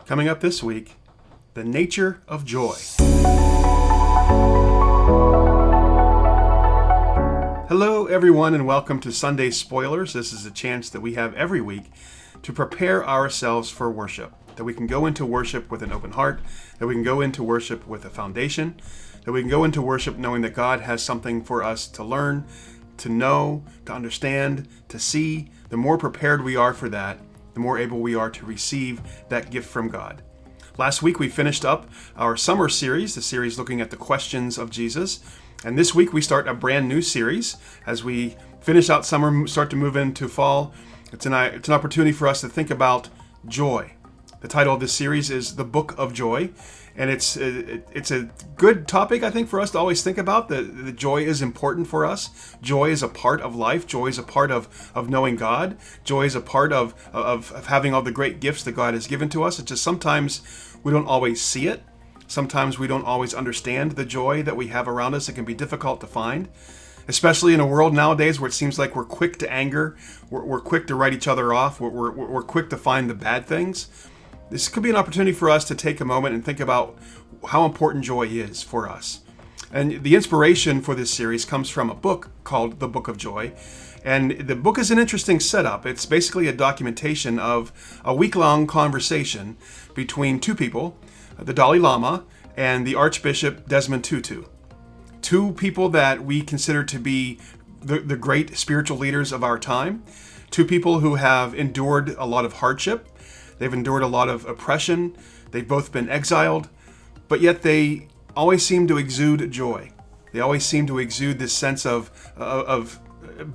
Coming up this week, the nature of joy. Hello, everyone, and welcome to Sunday Spoilers. This is a chance that we have every week to prepare ourselves for worship, that we can go into worship with an open heart, that we can go into worship with a foundation, that we can go into worship knowing that God has something for us to learn, to know, to understand, to see. The more prepared we are for that, the more able we are to receive that gift from God. Last week we finished up our summer series, the series looking at the questions of Jesus. And this week we start a brand new series. As we finish out summer, start to move into fall, it's an opportunity for us to think about joy. The title of this series is The Book of Joy. And it's a good topic, I think, for us to always think about. The joy is important for us. Joy is a part of life. Joy is a part of knowing God. Joy is a part of having all the great gifts that God has given to us. It's just sometimes we don't always see it. Sometimes we don't always understand the joy that we have around us. It can be difficult to find, especially in a world nowadays where it seems like we're quick to anger. We're quick to write each other off. We're quick to find the bad things. This could be an opportunity for us to take a moment and think about how important joy is for us. And the inspiration for this series comes from a book called The Book of Joy. And the book is an interesting setup. It's basically a documentation of a week-long conversation between two people, the Dalai Lama and the Archbishop Desmond Tutu. Two people that we consider to be the great spiritual leaders of our time. Two people who have endured a lot of hardship. They've endured a lot of oppression. They've both been exiled, but yet they always seem to exude joy. They always seem to exude this sense of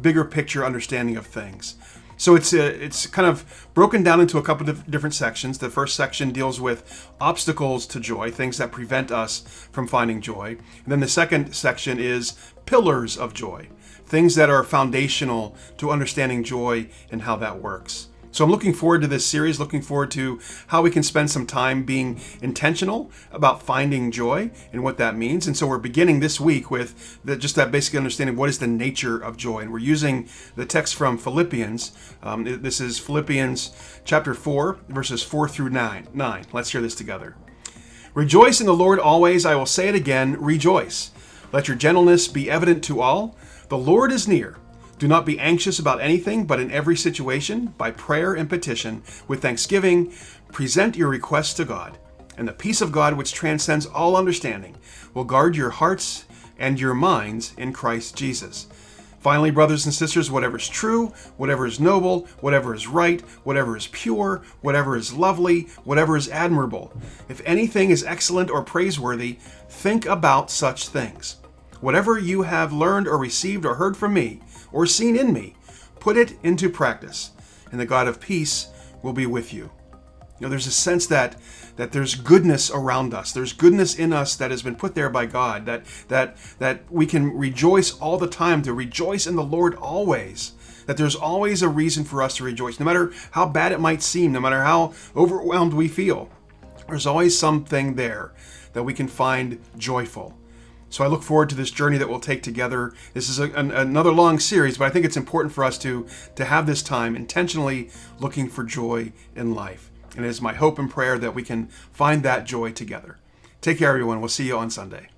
bigger picture understanding of things. So it's kind of broken down into a couple of different sections. The first section deals with obstacles to joy, things that prevent us from finding joy. And then the second section is pillars of joy, things that are foundational to understanding joy and how that works. So I'm looking forward to this series, looking forward to how we can spend some time being intentional about finding joy and what that means. And so we're beginning this week with just that basic understanding of what is the nature of joy. And we're using the text from Philippians. This is Philippians chapter 4, verses 4 through 9. Let's hear this together. Rejoice in the Lord always. I will say it again, rejoice. Let your gentleness be evident to all. The Lord is near. Do not be anxious about anything, but in every situation, by prayer and petition, with thanksgiving, present your requests to God. And the peace of God, which transcends all understanding, will guard your hearts and your minds in Christ Jesus. Finally, brothers and sisters, whatever is true, whatever is noble, whatever is right, whatever is pure, whatever is lovely, whatever is admirable, if anything is excellent or praiseworthy, think about such things. Whatever you have learned or received or heard from me, or seen in me, put it into practice, and the God of peace will be with you. You know, there's a sense that there's goodness around us. There's goodness in us that has been put there by God, that we can rejoice all the time, to rejoice in the Lord always, that there's always a reason for us to rejoice, no matter how bad it might seem, no matter how overwhelmed we feel. There's always something there that we can find joyful. So I look forward to this journey that we'll take together. This is another long series, but I think it's important for us to have this time intentionally looking for joy in life. And it is my hope and prayer that we can find that joy together. Take care, everyone. We'll see you on Sunday.